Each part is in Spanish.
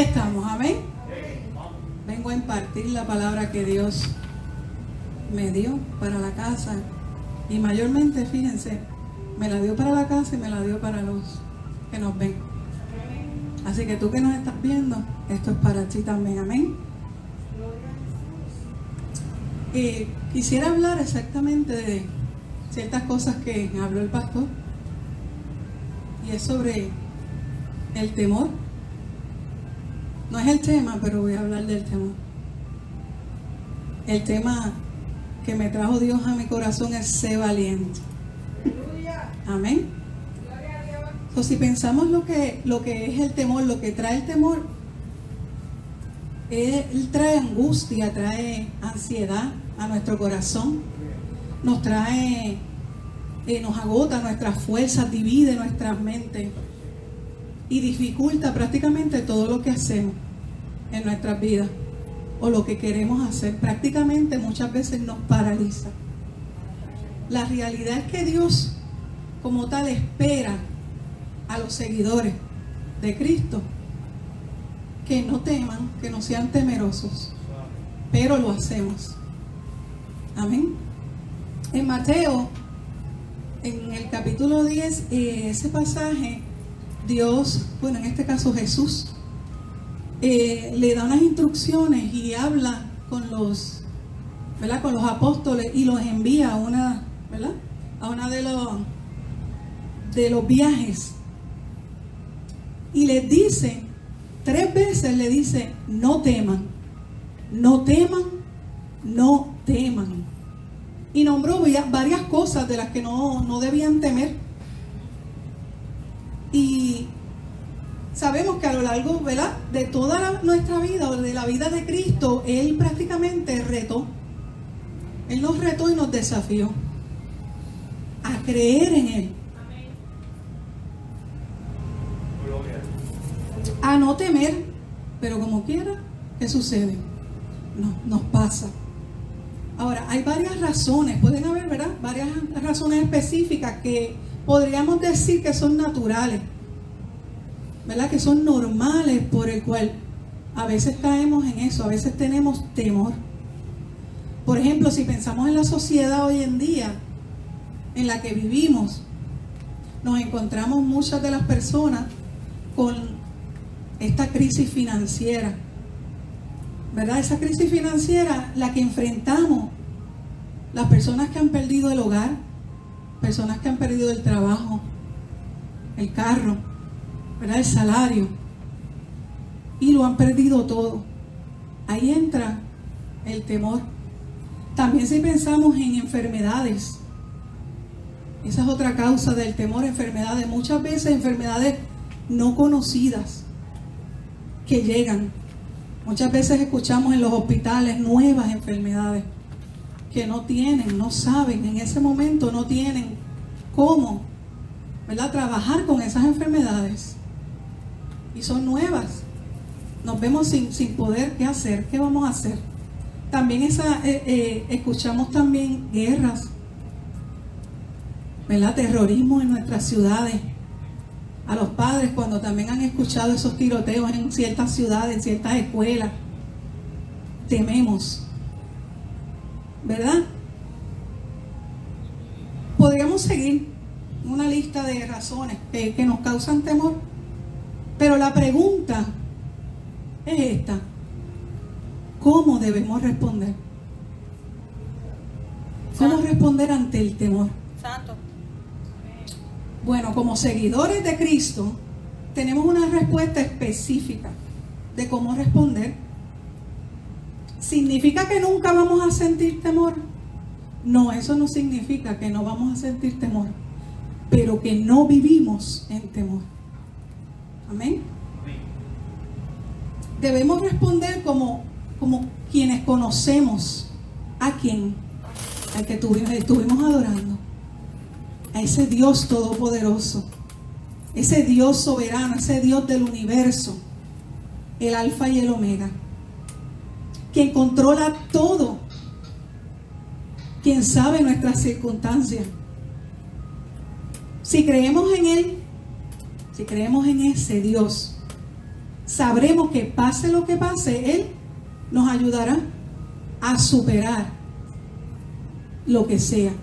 estamos, amén. Vengo a impartir la palabra que Dios me dio para la casa. Y mayormente, fíjense, me la dio para la casa y me la dio para los que nos ven. Así que tú que nos estás viendo, esto es para ti también, amén. Quisiera hablar exactamente de ciertas cosas que habló el pastor. Y es sobre el temor. No es el tema, pero voy a hablar del temor. El tema que me trajo Dios a mi corazón es ser valiente. Amén. So, si pensamos lo que es el temor, lo que trae el temor, él trae angustia, trae ansiedad a nuestro corazón, nos trae, nos agota nuestras fuerzas, divide nuestras mentes y dificulta prácticamente todo lo que hacemos en nuestras vidas o lo que queremos hacer. Prácticamente muchas veces nos paraliza. La realidad es que Dios como tal espera a los seguidores de Cristo que no teman, que no sean temerosos, pero lo hacemos. Amén. En Mateo, en el capítulo 10, ese pasaje, Dios, bueno, en este caso Jesús, le da unas instrucciones y habla con los, ¿verdad?, con los apóstoles y los envía a una, ¿verdad?, a una de los viajes. Y les dice, 3 veces le dice, no teman, no teman, no teman. Y nombró varias cosas de las que no debían temer. Y sabemos que a lo largo, ¿verdad?, de toda nuestra vida, o de la vida de Cristo, Él prácticamente retó. Él nos retó y nos desafió a creer en Él. A no temer, pero como quiera, ¿qué sucede? No, nos pasa. Ahora, hay varias razones, pueden haber, ¿verdad?, varias razones específicas que podríamos decir que son naturales, ¿verdad?, que son normales, por el cual a veces caemos en eso, a veces tenemos temor. Por ejemplo, si pensamos en la sociedad hoy en día en la que vivimos, nos encontramos muchas de las personas con esta crisis financiera, ¿verdad? Esa crisis financiera, la que enfrentamos las personas que han perdido el hogar, personas que han perdido el trabajo, el carro, ¿verdad?, el salario, y lo han perdido todo. Ahí entra el temor. También si pensamos en enfermedades, esa es otra causa del temor, enfermedades, muchas veces enfermedades no conocidas que llegan. Muchas veces escuchamos en los hospitales nuevas enfermedades que no tienen, no saben, en ese momento no tienen cómo, ¿verdad?, trabajar con esas enfermedades. Y son nuevas. Nos vemos sin poder, ¿qué hacer? ¿Qué vamos a hacer? También escuchamos también guerras, ¿verdad?, terrorismo en nuestras ciudades. A los padres, cuando también han escuchado esos tiroteos en ciertas ciudades, en ciertas escuelas, tememos, ¿verdad? Podríamos seguir una lista de razones que nos causan temor, pero la pregunta es esta: ¿cómo debemos responder? ¿Cómo responder ante el temor? Santo. Bueno, como seguidores de Cristo, tenemos una respuesta específica de cómo responder. ¿Significa que nunca vamos a sentir temor? No, eso no significa que no vamos a sentir temor, pero que no vivimos en temor. Amén. Debemos responder como quienes conocemos a quien, al que estuvimos adorando, a ese Dios todopoderoso, ese Dios soberano, ese Dios del universo, el alfa y el omega, quien controla todo, quien sabe nuestras circunstancias. Si creemos en Él, si creemos en ese Dios, sabremos que pase lo que pase, Él nos ayudará a superar lo que sea.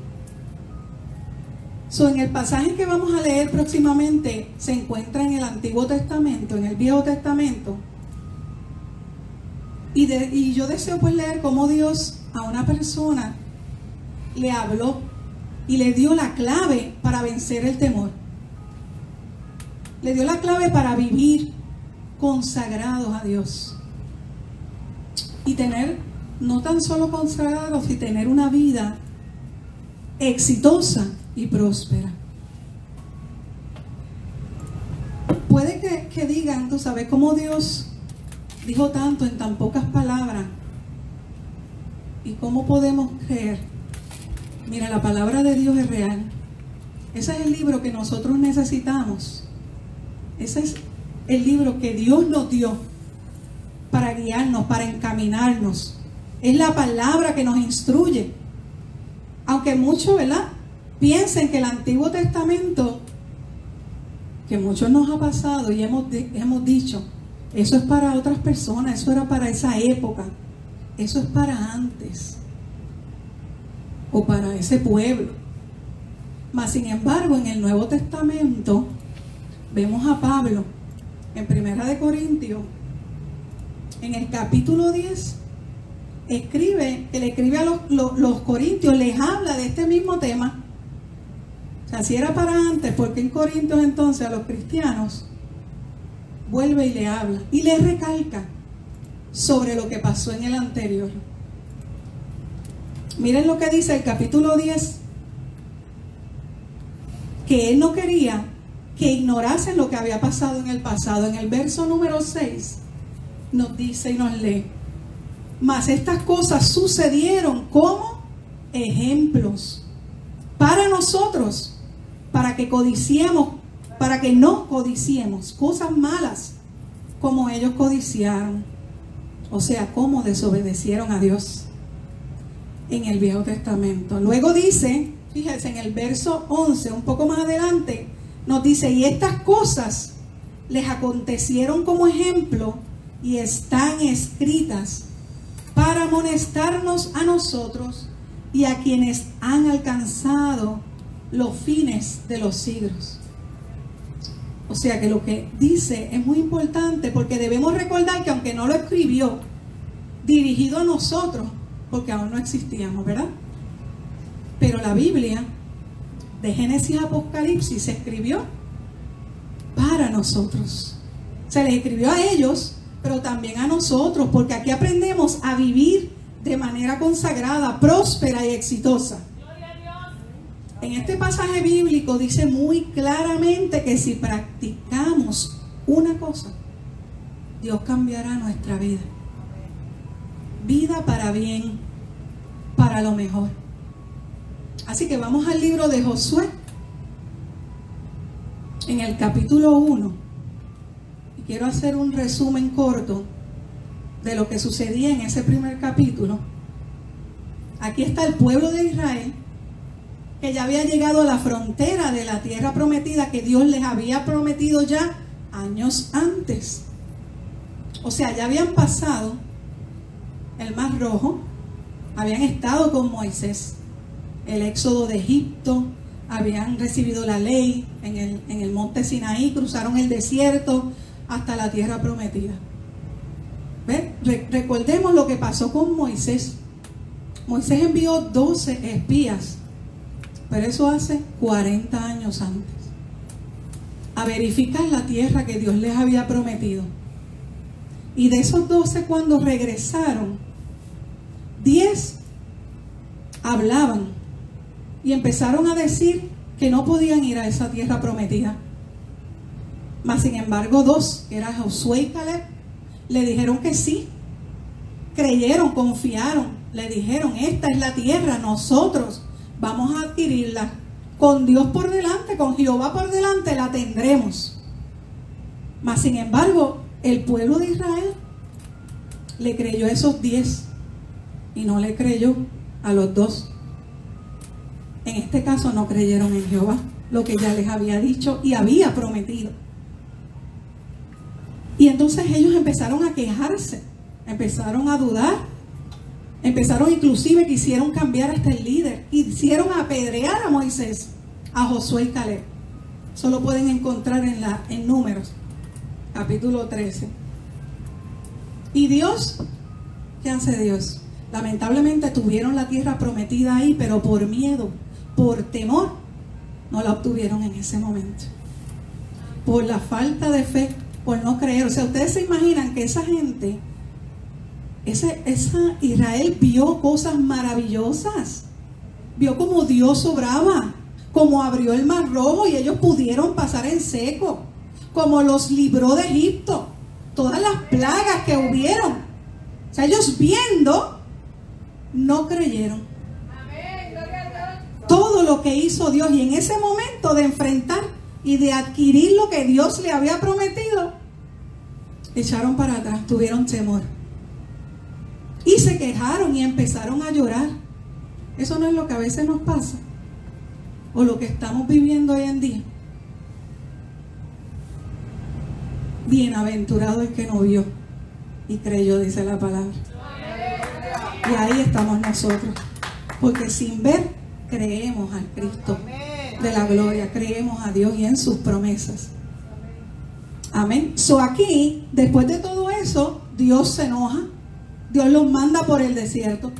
En el pasaje que vamos a leer próximamente se encuentra en el Antiguo Testamento, en el Viejo Testamento. Y yo deseo pues leer cómo Dios a una persona le habló y le dio la clave para vencer el temor. Le dio la clave para vivir consagrados a Dios. Y tener, no tan solo consagrados, sino tener una vida exitosa y próspera. Puede que digan, tú sabes, cómo Dios dijo tanto en tan pocas palabras. ¿Y cómo podemos creer? Mira, la palabra de Dios es real. Ese es el libro que nosotros necesitamos. Ese es el libro que Dios nos dio para guiarnos, para encaminarnos. Es la palabra que nos instruye. Aunque muchos, ¿verdad?, piensen que el Antiguo Testamento, que muchos nos ha pasado y hemos dicho, eso es para otras personas, eso era para esa época, eso es para antes, o para ese pueblo. Mas sin embargo, en el Nuevo Testamento vemos a Pablo en 1 Corintios, en el capítulo 10, le escribe a los corintios, les habla de este mismo tema. O sea, si era para antes, porque en Corintios entonces a los cristianos vuelve y le habla y le recalca sobre lo que pasó en el anterior. Miren lo que dice el capítulo 10, que él no quería que ignorasen lo que había pasado en el pasado. En el verso número 6 nos dice y nos lee: mas estas cosas sucedieron como ejemplos para nosotros, para que no codiciemos cosas malas como ellos codiciaron. O sea, como desobedecieron a Dios en el Viejo Testamento. Luego dice, fíjense, en el verso 11, un poco más adelante, nos dice: y estas cosas les acontecieron como ejemplo y están escritas para amonestarnos a nosotros y a quienes han alcanzado los fines de los siglos. O sea que lo que dice es muy importante, porque debemos recordar que aunque no lo escribió dirigido a nosotros, porque aún no existíamos, ¿verdad? Pero la Biblia de Génesis a Apocalipsis se escribió para nosotros. Se les escribió a ellos, pero también a nosotros, porque aquí aprendemos a vivir de manera consagrada, próspera y exitosa. En este pasaje bíblico dice muy claramente que si practicamos una cosa, Dios cambiará nuestra vida. Vida para bien, para lo mejor. Así que vamos al libro de Josué, en el capítulo 1. Y quiero hacer un resumen corto de lo que sucedía en ese primer capítulo. Aquí está el pueblo de Israel, que ya había llegado a la frontera de la tierra prometida que Dios les había prometido ya años antes. O sea, ya habían pasado el Mar Rojo, habían estado con Moisés, el éxodo de Egipto, habían recibido la ley en el monte Sinaí, cruzaron el desierto hasta la tierra prometida. ¿Ven? Recordemos lo que pasó con Moisés. Moisés envió 12 espías, pero eso hace 40 años antes, a verificar la tierra que Dios les había prometido. Y de esos 12, cuando regresaron, 10 hablaban y empezaron a decir que no podían ir a esa tierra prometida. Mas sin embargo 2, que eran Josué y Caleb, le dijeron que sí. Creyeron, confiaron, le dijeron: esta es la tierra, nosotros vamos a adquirirla. Con Dios por delante, con Jehová por delante, la tendremos. Mas sin embargo, el pueblo de Israel le creyó a esos 10 y no le creyó a los 2. En este caso no creyeron en Jehová, lo que ya les había dicho y había prometido. Y entonces ellos empezaron a quejarse, empezaron a dudar, empezaron inclusive, quisieron cambiar hasta el líder, quisieron apedrear a Moisés, a Josué y Caleb. Eso lo pueden encontrar en Números, capítulo 13. Y Dios, ¿qué hace Dios? Lamentablemente tuvieron la tierra prometida ahí, pero por miedo, por temor, no la obtuvieron en ese momento. Por la falta de fe, por no creer. O sea, ustedes se imaginan que esa gente, esa Israel vio cosas maravillosas. Vio como Dios obraba, como abrió el mar rojo y ellos pudieron pasar en seco, como los libró de Egipto, todas las plagas que hubieron. O sea, ellos viendo, no creyeron. Todo lo que hizo Dios, y en ese momento de enfrentar y de adquirir lo que Dios le había prometido, echaron para atrás, tuvieron temor y se quejaron y empezaron a llorar. Eso no es lo que a veces nos pasa, o lo que estamos viviendo hoy en día. Bienaventurado el que no vio y creyó, dice la palabra. Y ahí estamos nosotros, porque sin ver creemos al Cristo de la gloria, creemos a Dios y en sus promesas. Amén. So aquí, después de todo eso, Dios se enoja, Dios los manda por el desierto.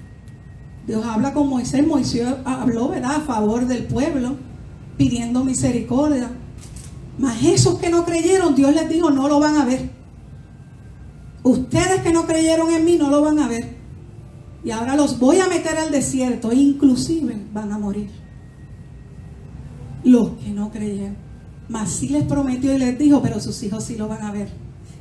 Dios habla con Moisés, Moisés habló, ¿verdad?, a favor del pueblo, pidiendo misericordia. Mas esos que no creyeron, Dios les dijo, no lo van a ver. Ustedes que no creyeron en mí, no lo van a ver. Y ahora los voy a meter al desierto, inclusive van a morir los que no creyeron. Mas sí les prometió y les dijo, pero sus hijos sí lo van a ver,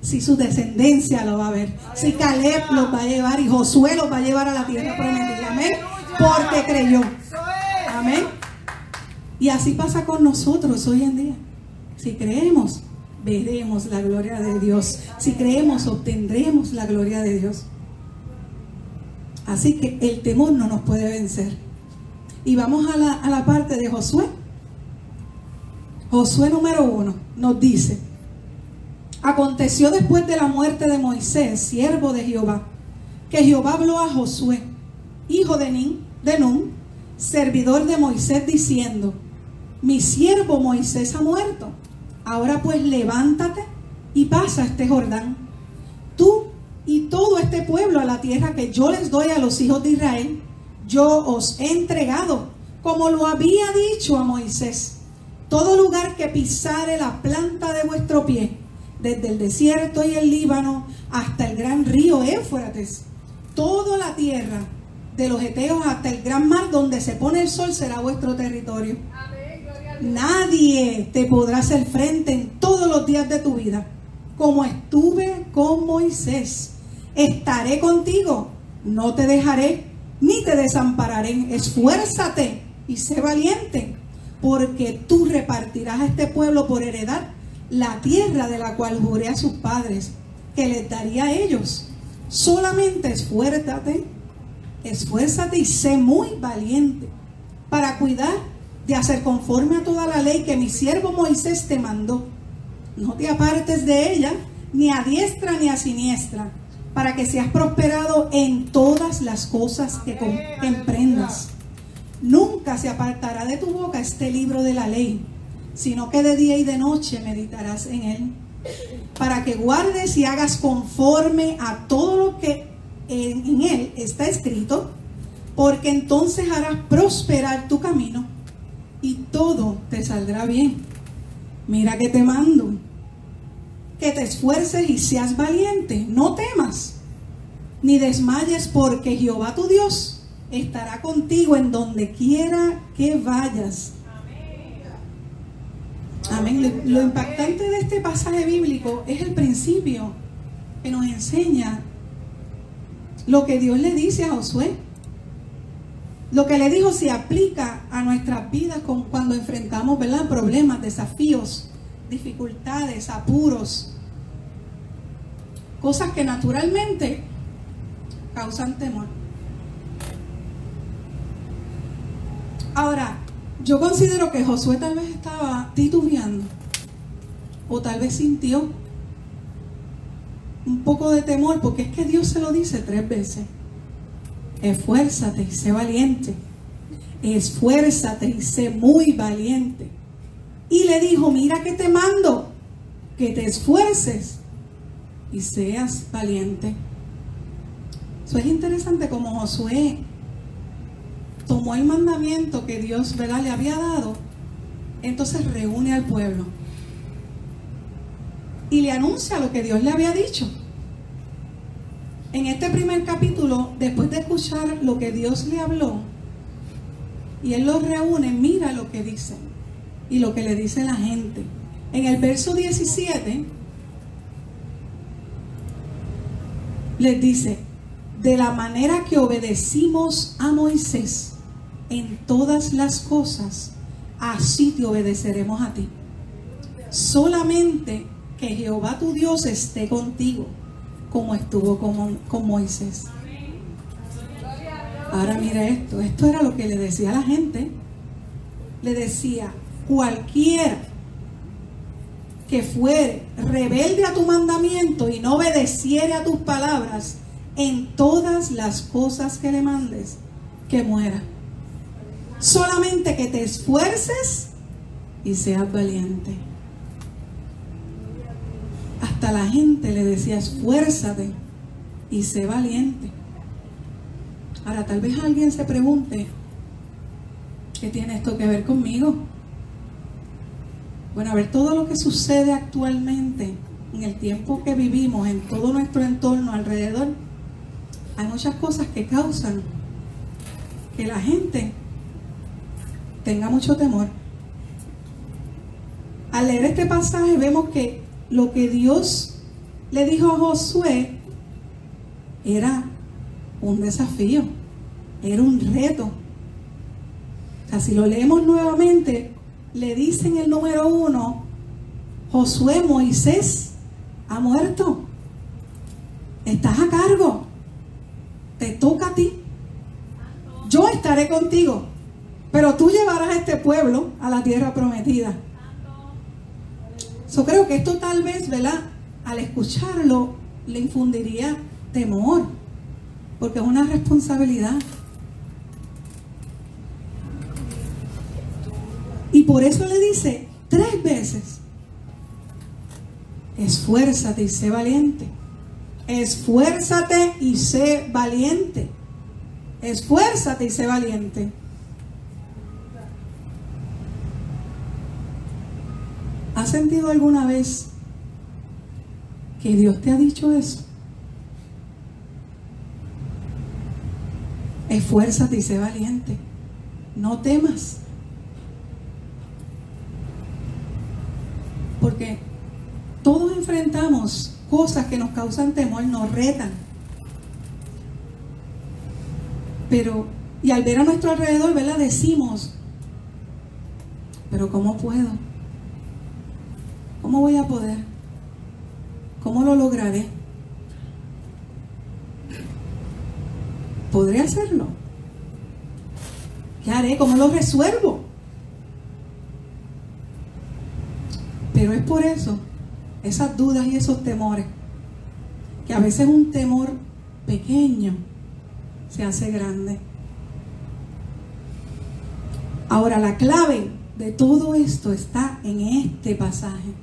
sí su descendencia lo va a ver, sí Caleb los va a llevar y Josué los va a llevar a la tierra prometida. Amén, porque creyó. Amén. Y así pasa con nosotros hoy en día. Si creemos, veremos la gloria de Dios. Si creemos, obtendremos la gloria de Dios. Así que el temor no nos puede vencer. Y vamos a la parte de Josué. Josué número 1 nos dice: aconteció después de la muerte de Moisés, siervo de Jehová, que Jehová habló a Josué, hijo de Nun, servidor de Moisés, diciendo: mi siervo Moisés ha muerto. Ahora pues levántate y pasa este Jordán, tú y todo este pueblo, a la tierra que yo les doy a los hijos de Israel. Yo os he entregado, como lo había dicho a Moisés, todo lugar que pisare la planta de vuestro pie, desde el desierto y el Líbano hasta el gran río Éufrates, toda la tierra de los heteos hasta el gran mar donde se pone el sol será vuestro territorio. Nadie te podrá hacer frente en todos los días de tu vida. Como estuve con Moisés, estaré contigo, no te dejaré ni te desampararé. Esfuérzate y sé valiente, porque tú repartirás a este pueblo por heredad la tierra de la cual juré a sus padres que les daría a ellos. Solamente esfuérzate y sé muy valiente para cuidar de hacer conforme a toda la ley que mi siervo Moisés te mandó. No te apartes de ella, ni a diestra ni a siniestra, para que seas prosperado en todas las cosas que emprendas. Nunca se apartará de tu boca este libro de la ley, sino que de día y de noche meditarás en él, para que guardes y hagas conforme a todo lo que en él está escrito, porque entonces harás prosperar tu camino y todo te saldrá bien. Mira que te mando, que te esfuerces y seas valiente, no temas ni desmayes, porque Jehová tu Dios estará contigo en donde quiera que vayas. Amén. Lo impactante de este pasaje bíblico es el principio que nos enseña lo que Dios le dice a Josué. Lo que le dijo se aplica a nuestras vidas cuando enfrentamos, ¿verdad?, problemas, desafíos, dificultades, apuros, cosas que naturalmente causan temor. Ahora, yo considero que Josué tal vez estaba titubeando, o tal vez sintió un poco de temor, porque es que Dios se lo dice 3 veces. Esfuérzate y sé valiente. Esfuérzate y sé muy valiente. Y le dijo, mira que te mando, que te esfuerces y seas valiente. Eso es interesante como Josué tomó el mandamiento que Dios, ¿verdad?, le había dado. Entonces reúne al pueblo y le anuncia lo que Dios le había dicho. En este primer capítulo, después de escuchar lo que Dios le habló, y él los reúne, mira lo que dice y lo que le dice la gente. En el verso 17 les dice, de la manera que obedecimos a Moisés en todas las cosas, así te obedeceremos a ti. Solamente que Jehová tu Dios esté contigo, como estuvo con Moisés. Ahora mira esto era lo que le decía a la gente. Le decía, cualquiera que fuere rebelde a tu mandamiento y no obedeciere a tus palabras en todas las cosas que le mandes, que muera. Solamente que te esfuerces y seas valiente. Hasta la gente le decía, esfuérzate y sé valiente. Ahora tal vez alguien se pregunte, ¿qué tiene esto que ver conmigo? Bueno, a ver, todo lo que sucede actualmente, en el tiempo que vivimos, en todo nuestro entorno alrededor, hay muchas cosas que causan que la gente tenga mucho temor. Al leer este pasaje vemos que lo que Dios le dijo a Josué era un desafío, era un reto. O sea, si lo leemos nuevamente, le dice en el número 1, Josué, Moisés ha muerto, estás a cargo, te toca a ti, yo estaré contigo, pero tú llevarás a este pueblo a la tierra prometida. Yo creo que esto tal vez, ¿verdad?, al escucharlo le infundiría temor, porque es una responsabilidad. Y por eso le dice 3 veces, esfuérzate y sé valiente. Esfuérzate y sé valiente. Esfuérzate y sé valiente. ¿Has sentido alguna vez que Dios te ha dicho eso? Esfuérzate y sé valiente. No temas. Porque todos enfrentamos cosas que nos causan temor, nos retan. Pero, y al ver a nuestro alrededor, ¿verdad?, decimos, pero ¿cómo puedo? ¿Cómo voy a poder? ¿Cómo lo lograré? ¿Podré hacerlo? ¿Qué haré? ¿Cómo lo resuelvo? Pero es por eso, esas dudas y esos temores, que a veces un temor pequeño se hace grande. Ahora, la clave de todo esto está en este pasaje.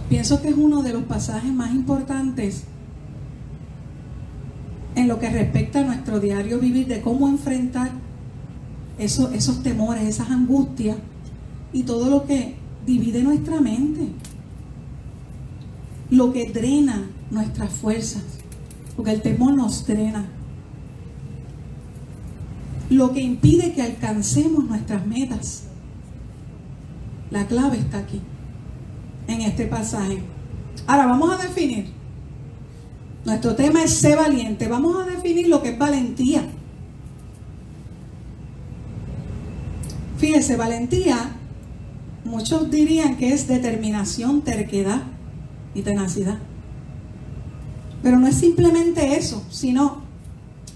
Pienso que es uno de los pasajes más importantes en lo que respecta a nuestro diario vivir, de cómo enfrentar esos temores, esas angustias y todo lo que divide nuestra mente, lo que drena nuestras fuerzas, porque el temor nos drena, lo que impide que alcancemos nuestras metas. La clave está aquí, en este pasaje. Ahora vamos a definir. Nuestro tema es ser valiente. Vamos a definir lo que es valentía. Fíjese, valentía, muchos dirían que es determinación, terquedad y tenacidad. Pero no es simplemente eso, sino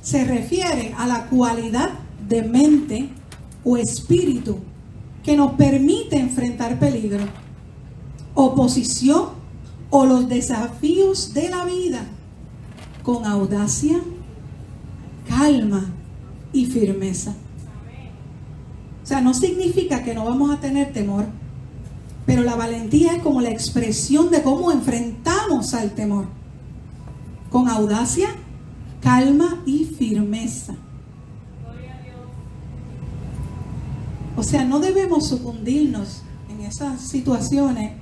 se refiere a la cualidad de mente o espíritu que nos permite enfrentar peligro, oposición o los desafíos de la vida con audacia, calma y firmeza. O sea, no significa que no vamos a tener temor, pero la valentía es como la expresión de cómo enfrentamos al temor, con audacia, calma y firmeza. O sea, no debemos sucundirnos en esas situaciones.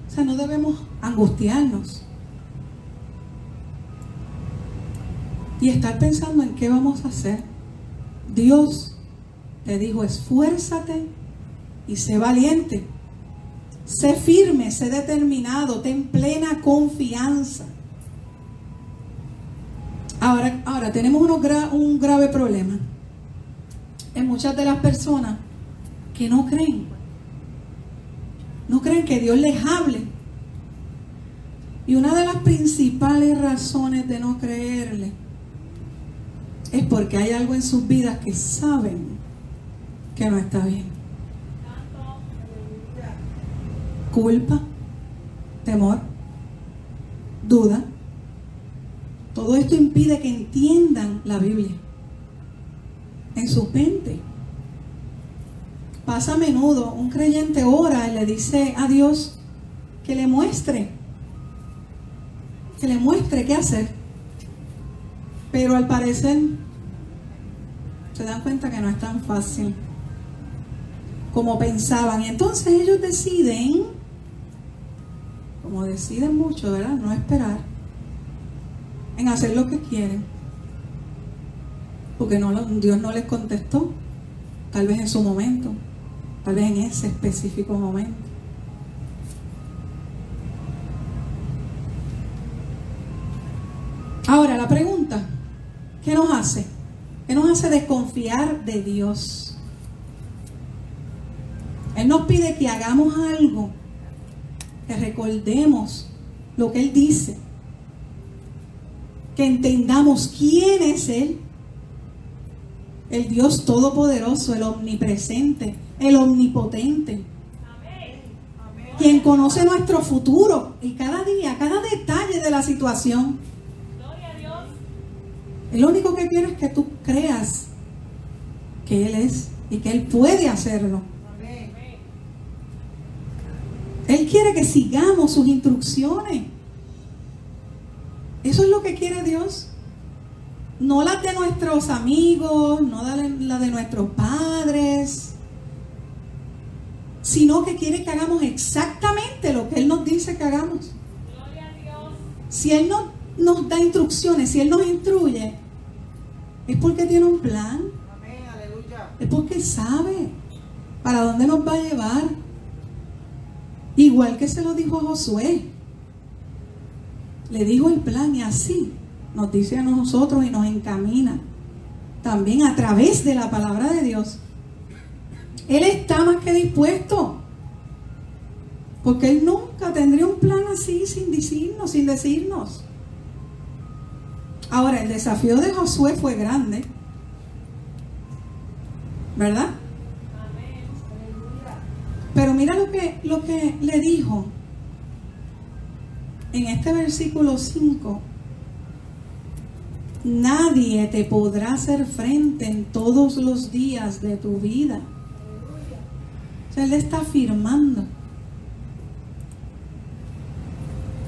O sea, no debemos angustiarnos y estar pensando en qué vamos a hacer. Dios te dijo: esfuérzate y sé valiente, sé firme, sé determinado, ten plena confianza. Ahora tenemos un grave problema en muchas de las personas que no creen que Dios les hable. Y una de las principales razones de no creerle es porque hay algo en sus vidas que saben que no está bien. Culpa, temor, duda. Todo esto impide que entiendan la Biblia en sus mentes. Pasa a menudo, un creyente ora y le dice a Dios que le muestre qué hacer. Pero al parecer se dan cuenta que no es tan fácil como pensaban. Y entonces ellos deciden, como deciden mucho, ¿verdad?, no esperar, en hacer lo que quieren. Porque Dios no les contestó, tal vez en su momento, tal vez en ese específico momento. Ahora la pregunta, ¿qué nos hace? ¿Qué nos hace desconfiar de Dios? Él nos pide que hagamos algo, que recordemos lo que Él dice, que entendamos quién es Él, el Dios todopoderoso, el omnipresente, el omnipotente, quien conoce nuestro futuro y cada día, cada detalle de la situación. El único que quiere es que tú creas que Él es y que Él puede hacerlo. Él quiere que sigamos sus instrucciones. Eso es lo que quiere Dios. No las de nuestros amigos, no la de nuestros padres, sino que quiere que hagamos exactamente lo que Él nos dice que hagamos. Gloria a Dios. Si Él nos da instrucciones, si Él nos instruye, es porque tiene un plan. Amén, aleluya. Es porque sabe para dónde nos va a llevar. Igual que se lo dijo a Josué. Le dijo el plan y así nos dice a nosotros y nos encamina también a través de la palabra de Dios. Él está más que dispuesto, porque Él nunca tendría un plan así sin decirnos. Ahora, el desafío de Josué fue grande, ¿verdad? Pero mira lo que le dijo en este versículo 5. Nadie te podrá hacer frente en todos los días de tu vida. O sea, Él está afirmando: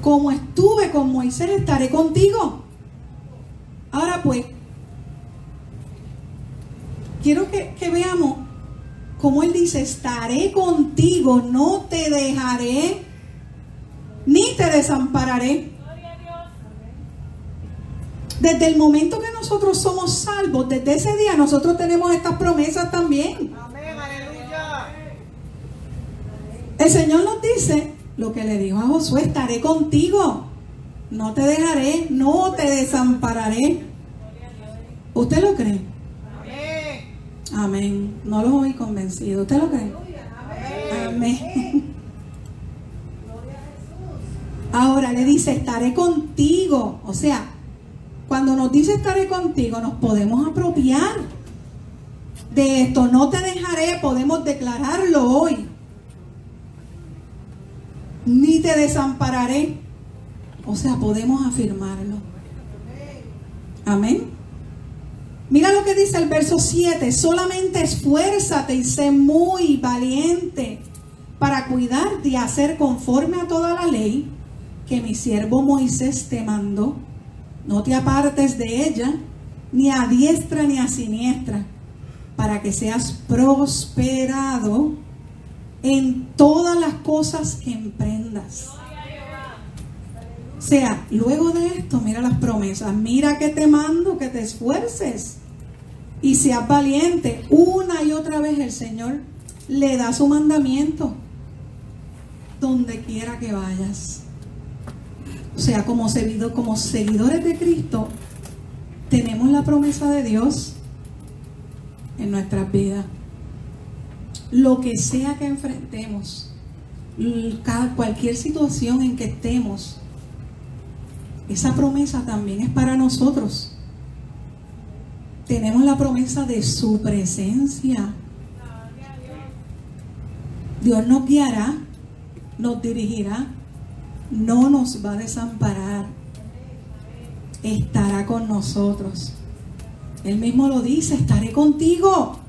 como estuve con Moisés, estaré contigo. Ahora pues, quiero que veamos cómo Él dice: estaré contigo, no te dejaré, ni te desampararé. Desde el momento que nosotros somos salvos, desde ese día nosotros tenemos estas promesas también. Amén, aleluya. El Señor nos dice lo que le dijo a Josué: estaré contigo, no te dejaré, no te desampararé. ¿Usted lo cree? Amén. Amén. No lo oí convencido. ¿Usted lo cree? Amén. Ahora le dice: estaré contigo. O sea, cuando nos dice estaré contigo, nos podemos apropiar de esto. No te dejaré, podemos declararlo hoy. ni te desampararé. O sea, podemos afirmarlo. Amén. Mira lo que dice el verso 7. Solamente esfuérzate y sé muy valiente para cuidarte y hacer conforme a toda la ley que mi siervo Moisés te mandó. No te apartes de ella, ni a diestra ni a siniestra, para que seas prosperado en todas las cosas que emprendas. O sea, luego de esto, mira las promesas. Mira que te mando, que te esfuerces y seas valiente. Una y otra vez el Señor le da su mandamiento donde quiera que vayas. O sea, como seguidores de Cristo, tenemos la promesa de Dios en nuestras vidas. Lo que sea que enfrentemos, cualquier situación en que estemos, esa promesa también es para nosotros. Tenemos la promesa de su presencia. Dios nos guiará, nos dirigirá, no nos va a desamparar, estará con nosotros. Él mismo lo dice: estaré contigo,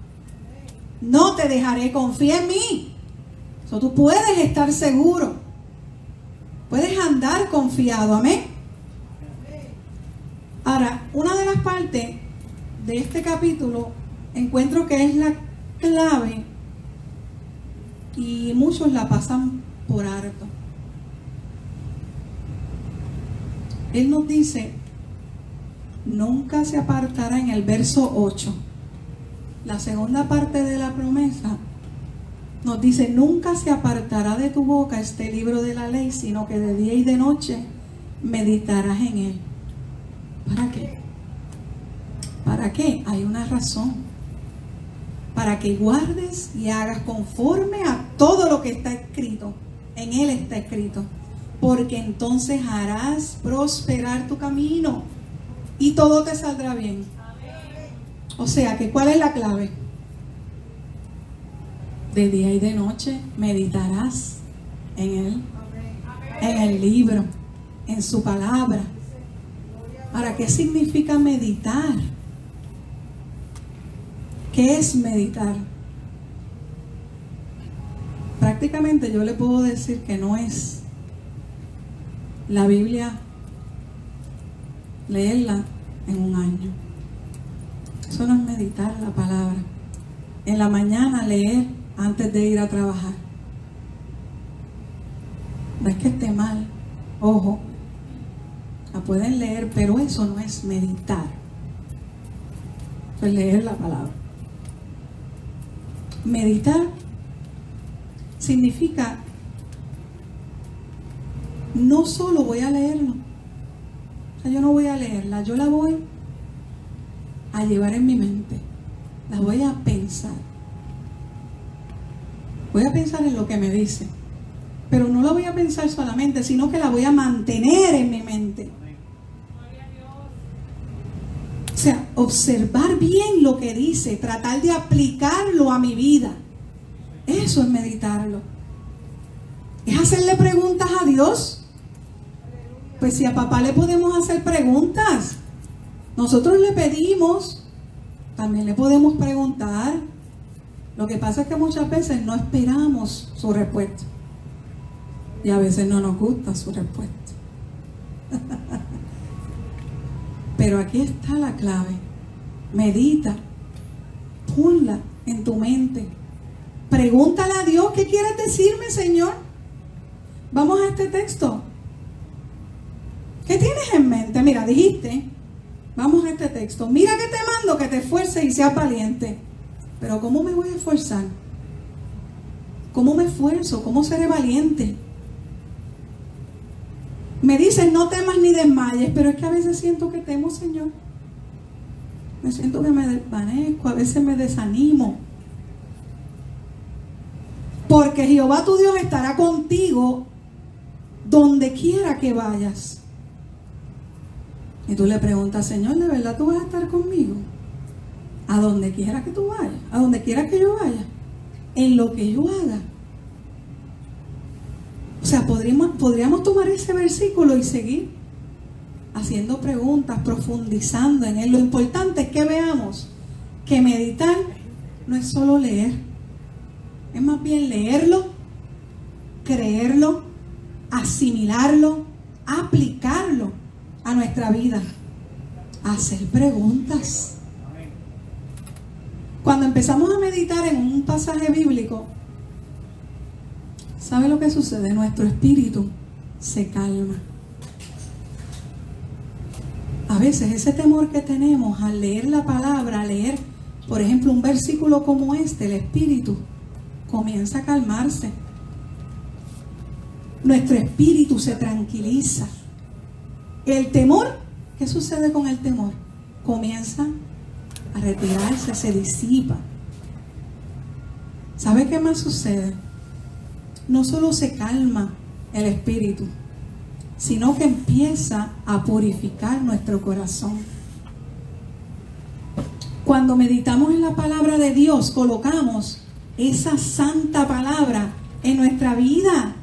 no te dejaré, confía en mí. So, tú puedes estar seguro, puedes andar confiado. Amén. Ahora, una de las partes de este capítulo encuentro que es la clave y muchos la pasan por alto. Él nos dice: nunca se apartará, en el verso 8. La segunda parte de la promesa nos dice: nunca se apartará de tu boca este libro de la ley, sino que de día y de noche meditarás en él. ¿Para qué? ¿Para qué? Hay una razón. Para que guardes y hagas conforme a todo lo que está escrito. En él está escrito. Porque entonces harás prosperar tu camino y todo te saldrá bien. O sea, que ¿cuál es la clave? De día y de noche meditarás en él, en el libro, en su palabra. Ahora, ¿qué significa meditar? ¿Qué es meditar? Prácticamente yo le puedo decir que no es la Biblia leerla en un año. Eso no es meditar la palabra. En la mañana leer antes de ir a trabajar. No es que esté mal, ojo, la pueden leer, pero eso no es meditar. Eso es leer la palabra. Meditar significa no solo voy a leerlo, o sea, yo no voy a leerla, yo la voy a llevar en mi mente, la voy a pensar. Voy a pensar en lo que me dice, pero no la voy a pensar solamente, sino que la voy a mantener en mi mente. O sea, observar bien lo que dice, tratar de aplicarlo a mi vida. Eso es meditarlo. Es hacerle preguntas a Dios. Pues si a papá le podemos hacer preguntas, nosotros le pedimos, también le podemos preguntar. Lo que pasa es que muchas veces no esperamos su respuesta. Y a veces no nos gusta su respuesta. Pero aquí está la clave. Medita. Ponla en tu mente. Pregúntale a Dios: ¿qué quieres decirme, Señor? Vamos a este texto. ¿Qué tienes en mente? Mira, dijiste, vamos a este texto. Mira que te mando que te esfuerces y seas valiente. Pero ¿cómo me voy a esforzar? ¿Cómo me esfuerzo? ¿Cómo seré valiente? Me dicen: no temas ni desmayes, pero es que a veces siento que temo, Señor. Me siento que me desvanezco, a veces me desanimo. Porque Jehová tu Dios estará contigo donde quiera que vayas. Y tú le preguntas: Señor, ¿de verdad tú vas a estar conmigo? A donde quiera que tú vayas, a donde quiera que yo vaya, en lo que yo haga. O sea, podríamos tomar ese versículo y seguir haciendo preguntas, profundizando en él. Lo importante es que veamos que meditar no es solo leer, es más bien leerlo, creerlo, asimilarlo, aplicarlo a nuestra vida, hacer preguntas. Cuando empezamos a meditar en un pasaje bíblico, ¿sabe lo que sucede? Nuestro espíritu se calma. A veces ese temor que tenemos al leer la palabra, al leer, por ejemplo, un versículo como este, el espíritu comienza a calmarse. Nuestro espíritu se tranquiliza. El temor, ¿qué sucede con el temor? Comienza a retirarse, se disipa. ¿Sabe qué más sucede? No solo se calma el espíritu, sino que empieza a purificar nuestro corazón. Cuando meditamos en la palabra de Dios, colocamos esa santa palabra en nuestra vida,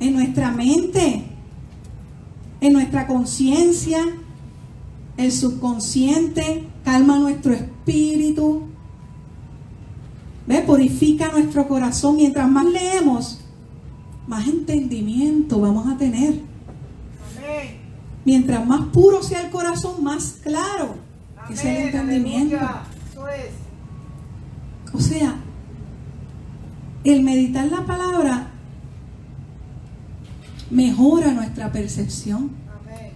en nuestra mente, en nuestra conciencia. El subconsciente calma nuestro espíritu, ¿ve? Purifica nuestro corazón. Mientras más leemos, más entendimiento vamos a tener. Amén. Mientras más puro sea el corazón, más claro es el entendimiento. Eso es. O sea, el meditar la palabra mejora nuestra percepción. Amén.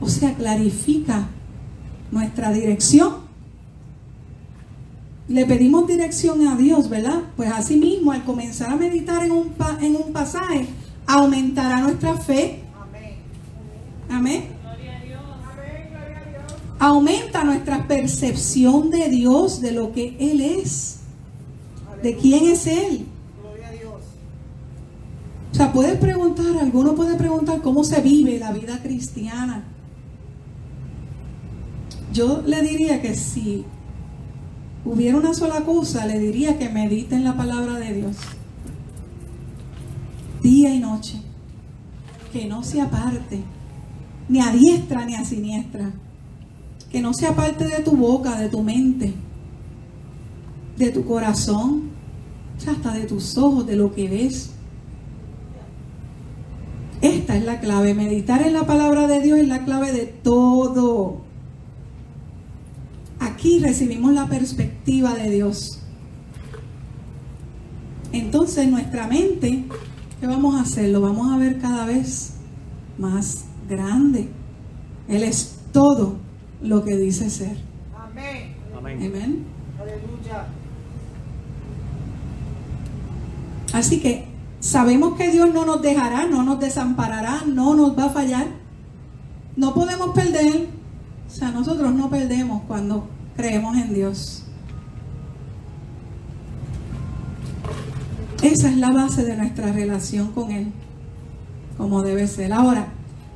O sea, clarifica nuestra dirección. Le pedimos dirección a Dios, ¿verdad? Pues así mismo, al comenzar a meditar en un pasaje, aumentará nuestra fe. Amén. Amén. Gloria a Dios. Amén, gloria a Dios. Aumenta nuestra percepción de Dios, de lo que Él es, de quién es Él. Gloria a Dios. O sea, alguno puede preguntar cómo se vive la vida cristiana. Yo le diría que si hubiera una sola cosa, le diría que medite en la palabra de Dios día y noche, que no se aparte ni a diestra ni a siniestra, que no se aparte de tu boca, de tu mente, de tu corazón, hasta de tus ojos, de lo que ves. Esta es la clave. Meditar en la palabra de Dios es la clave de todo. Aquí recibimos la perspectiva de Dios. Entonces nuestra mente, ¿qué vamos a hacer? Lo vamos a ver cada vez más grande. Él es todo lo que dice ser. Amén. Amén. Amén. Aleluya. Así que sabemos que Dios no nos dejará, no nos desamparará, no nos va a fallar. No podemos perder. O sea, nosotros no perdemos cuando creemos en Dios. Esa es la base de nuestra relación con Él, como debe ser. Ahora,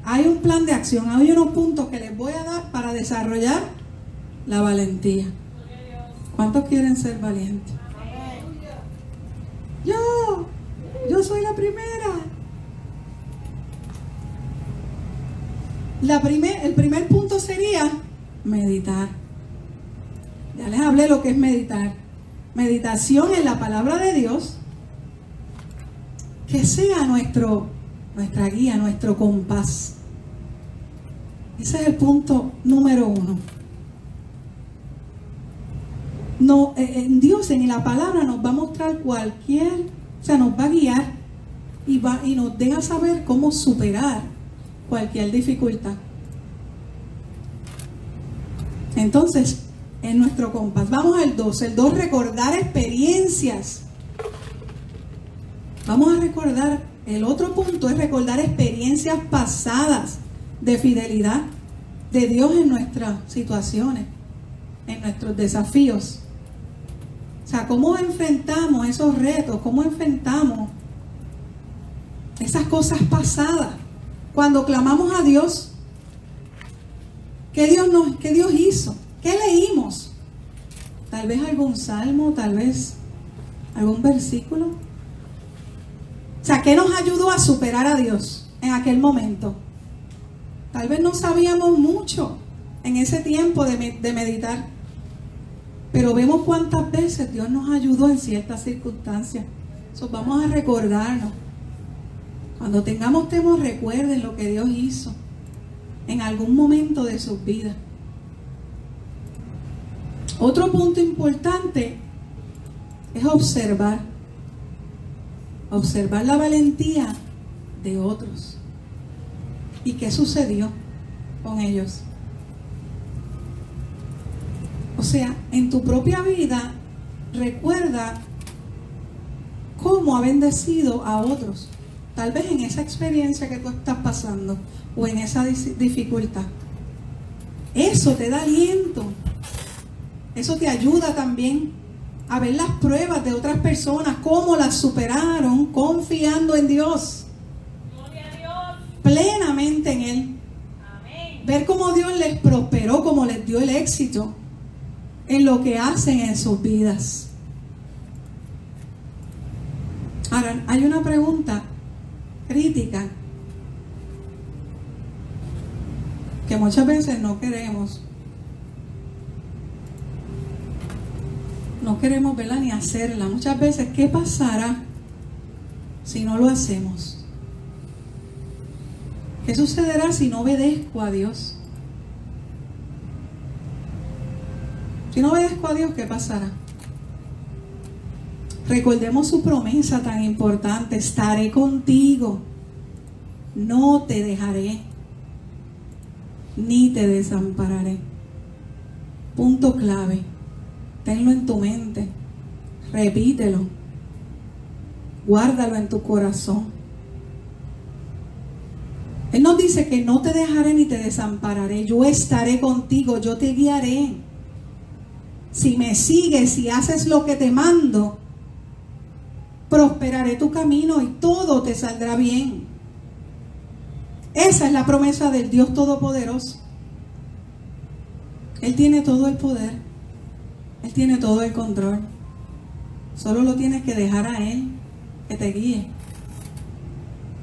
hay un plan de acción, hay unos puntos que les voy a dar para desarrollar la valentía. ¿Cuántos quieren ser valientes? Yo soy la primera. El primer punto sería meditar. Ya les hablé lo que es meditar. Meditación en la palabra de Dios, que sea nuestra guía, nuestro compás. Ese es el punto número 1. No, Dios en la palabra nos va a mostrar nos va a guiar y nos deja saber cómo superar cualquier dificultad. Entonces, en nuestro compás, vamos al 2. El 2, recordar experiencias. Vamos a recordar, el otro punto es recordar experiencias pasadas de fidelidad de Dios en nuestras situaciones, en nuestros desafíos. O sea, cómo enfrentamos esos retos, cómo enfrentamos esas cosas pasadas. Cuando clamamos a Dios, ¿qué Dios hizo? ¿Qué leímos? Tal vez algún salmo, tal vez algún versículo. O sea, ¿qué nos ayudó a superar a Dios en aquel momento? Tal vez no sabíamos mucho en ese tiempo de meditar, pero vemos cuántas veces Dios nos ayudó en ciertas circunstancias. Eso vamos a recordarnos. Cuando tengamos temor, recuerden lo que Dios hizo en algún momento de sus vidas. Otro punto importante es observar la valentía de otros. ¿Y qué sucedió con ellos? O sea, en tu propia vida, recuerda cómo ha bendecido a otros. Tal vez en esa experiencia que tú estás pasando o en esa dificultad. Eso te da aliento. Eso te ayuda también a ver las pruebas de otras personas, cómo las superaron confiando en Dios. Gloria a Dios. Plenamente en Él. Amén. Ver cómo Dios les prosperó, cómo les dio el éxito en lo que hacen en sus vidas. Ahora, hay una pregunta crítica que muchas veces no queremos, ¿verdad?, ni hacerla. Muchas veces, ¿qué pasará si no lo hacemos? ¿Qué sucederá si no obedezco a Dios? Si no obedezco a Dios, ¿qué pasará? Recordemos su promesa tan importante: estaré contigo, no te dejaré, ni te desampararé. Punto clave, tenlo en tu mente, repítelo, guárdalo en tu corazón. Él nos dice que no te dejaré ni te desampararé, yo estaré contigo, yo te guiaré. Si me sigues, si haces lo que te mando, prosperaré tu camino y todo te saldrá bien. Esa es la promesa del Dios Todopoderoso. Él tiene todo el poder. Él tiene todo el control. Solo lo tienes que dejar a Él que te guíe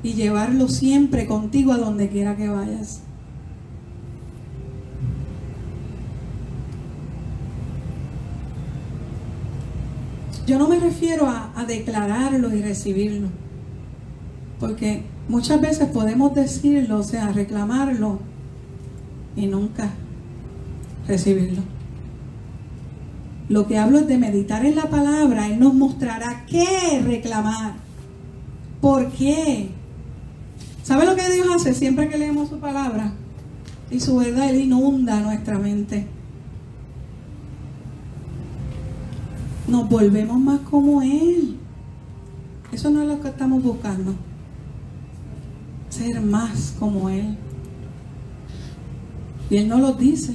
y llevarlo siempre contigo a donde quiera que vayas. Yo no me refiero a declararlo y recibirlo, porque muchas veces podemos decirlo, o sea, reclamarlo y nunca recibirlo. Lo que hablo es de meditar en la palabra. Él nos mostrará qué reclamar, por qué. ¿Sabe lo que Dios hace siempre que leemos su palabra y su verdad? Él inunda nuestra mente. Nos volvemos más como Él. Eso no es lo que estamos buscando. Ser más como Él. Y Él nos lo dice.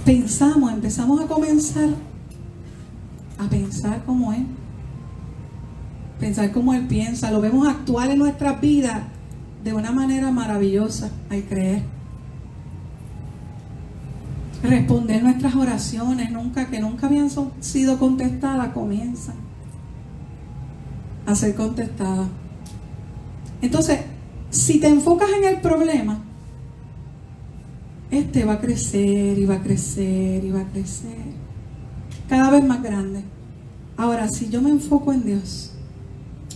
Empezamos a comenzar a pensar como Él. Pensar como Él piensa. Lo vemos actuar en nuestras vidas de una manera maravillosa al creer. Responder nuestras oraciones que nunca habían sido contestadas, comienzan a ser contestadas. Entonces, si te enfocas en el problema, este va a crecer y va a crecer y va a crecer, cada vez más grande. Ahora, si yo me enfoco en Dios,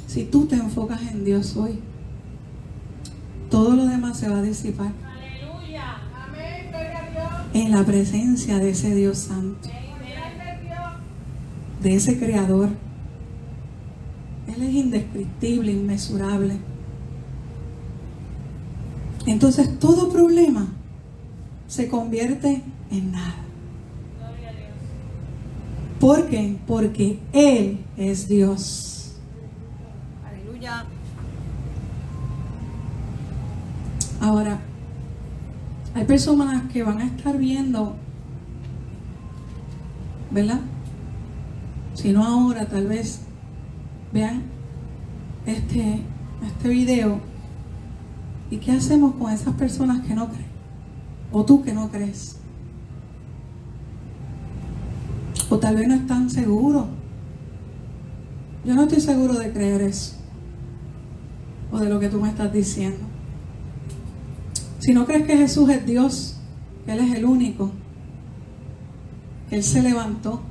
si tú te enfocas en Dios hoy, todo lo demás se va a disipar. Aleluya. Amén. Gloria a Dios. En la presencia de ese Dios santo, de ese Creador. Él es indescriptible, inmesurable. Entonces todo problema se convierte en nada. Gloria a Dios. ¿Por qué? Porque Él es Dios. Aleluya. Ahora, hay personas que van a estar viendo, ¿verdad? Si no ahora, tal vez vean este video. ¿Y qué hacemos con esas personas que no creen? O tú que no crees. O tal vez no están seguros Yo no estoy seguro de creer eso, o de lo que tú me estás diciendo. Si no crees que Jesús es Dios, que Él es el único, que Él se levantó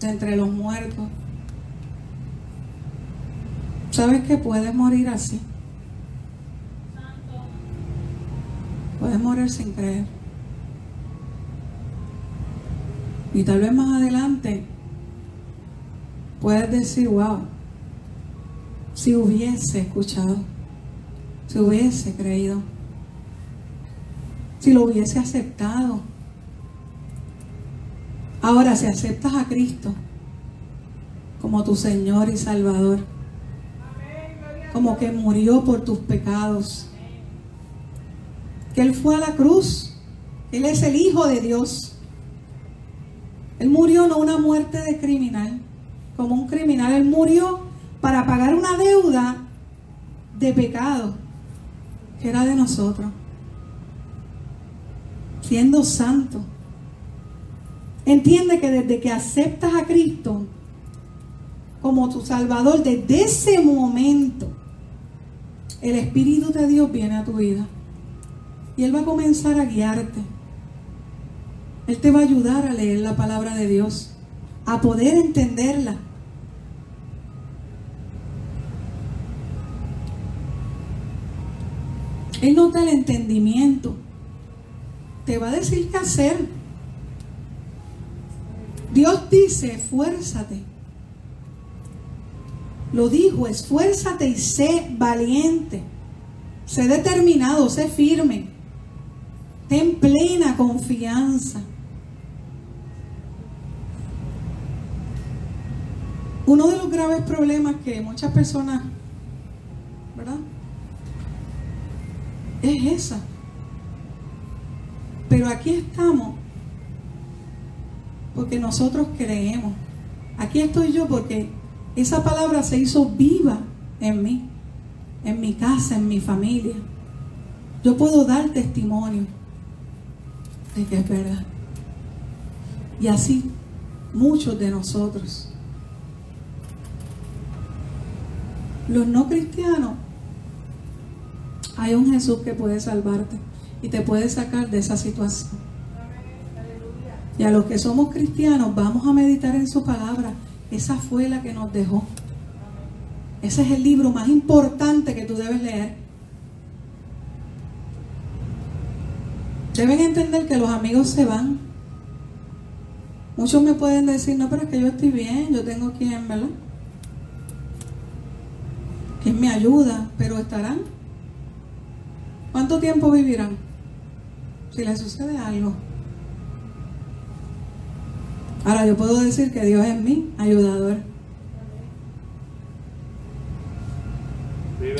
de entre los muertos, ¿sabes que puedes morir así? Puedes morir sin creer. Y tal vez más adelante puedes decir, wow, si hubiese escuchado, si hubiese creído, si lo hubiese aceptado. Ahora, si aceptas a Cristo como tu Señor y Salvador, como que murió por tus pecados, que Él fue a la cruz, Él es el Hijo de Dios. Él murió no una muerte de criminal, como un criminal. Él murió para pagar una deuda de pecado que era de nosotros, siendo santo. Entiende que desde que aceptas a Cristo como tu Salvador, desde ese momento el Espíritu de Dios viene a tu vida y Él va a comenzar a guiarte. Él te va a ayudar a leer la palabra de Dios, a poder entenderla. Él nos da el entendimiento, te va a decir qué hacer. Dios dice, esfuérzate. Lo dijo, esfuérzate y sé valiente. Sé determinado, sé firme. Ten plena confianza. Uno de los graves problemas que muchas personas, ¿verdad?, es esa. Pero aquí estamos porque nosotros creemos. Aquí estoy yo porque esa palabra se hizo viva en mí, en mi casa, en mi familia. Yo puedo dar testimonio de que es verdad. Y así muchos de nosotros. Los no cristianos, hay un Jesús que puede salvarte y te puede sacar de esa situación. Y a los que somos cristianos vamos a meditar en su palabra. Esa fue la que nos dejó. Ese es el libro más importante que tú debes leer. Deben entender que los amigos se van. Muchos me pueden decir, no, pero es que yo estoy bien, yo tengo quien, ¿verdad?, quien me ayuda, pero estarán. ¿Cuánto tiempo vivirán? Si les sucede algo. Ahora yo puedo decir que Dios es mi ayudador.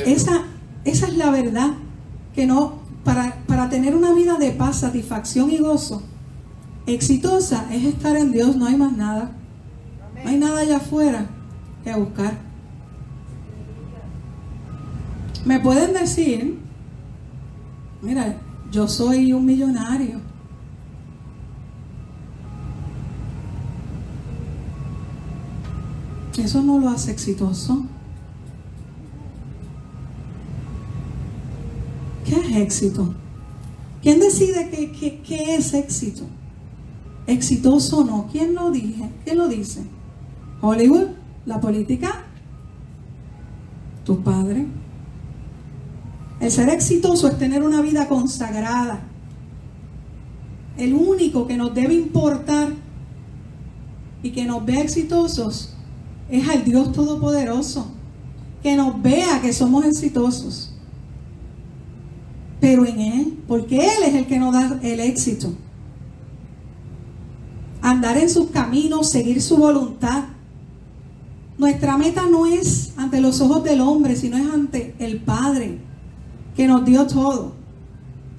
Esa es la verdad. Que no, para tener una vida de paz, satisfacción y gozo exitosa, es estar en Dios. No hay más nada. No hay nada allá afuera que buscar. Me pueden decir, mira, yo soy un millonario. Eso no lo hace exitoso. ¿Qué es éxito? ¿Quién decide qué es éxito? ¿Exitoso o no? ¿Quién lo dice? ¿Hollywood? ¿La política? ¿Tu padre? El ser exitoso es tener una vida consagrada. El único que nos debe importar y que nos vea exitosos es al Dios Todopoderoso, que nos vea que somos exitosos, pero en Él, porque Él es el que nos da el éxito. Andar en sus caminos, seguir su voluntad. Nuestra meta no es ante los ojos del hombre, sino es ante el Padre, que nos dio todo.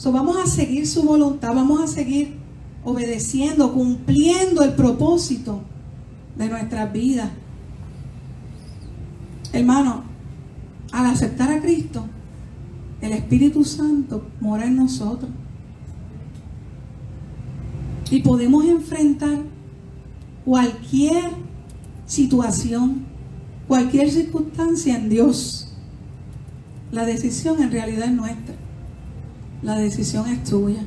Vamos a seguir su voluntad, vamos a seguir obedeciendo, cumpliendo el propósito de nuestras vidas. Hermano, al aceptar a Cristo, el Espíritu Santo mora en nosotros. Y podemos enfrentar cualquier situación, cualquier circunstancia en Dios. La decisión en realidad es nuestra. La decisión es tuya.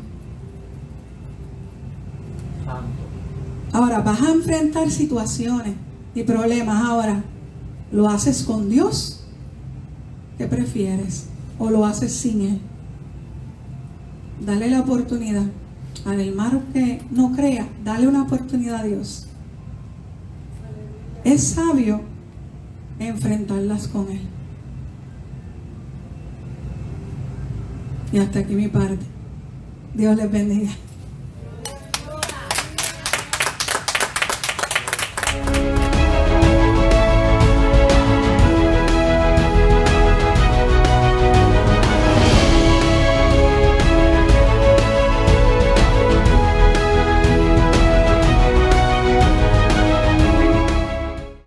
Ahora, vas a enfrentar situaciones y problemas. Ahora, ¿lo haces con Dios? ¿Qué prefieres? ¿O lo haces sin Él? Dale la oportunidad. Al hermano que no crea, dale una oportunidad a Dios. Es sabio enfrentarlas con Él. Y hasta aquí mi parte. Dios les bendiga.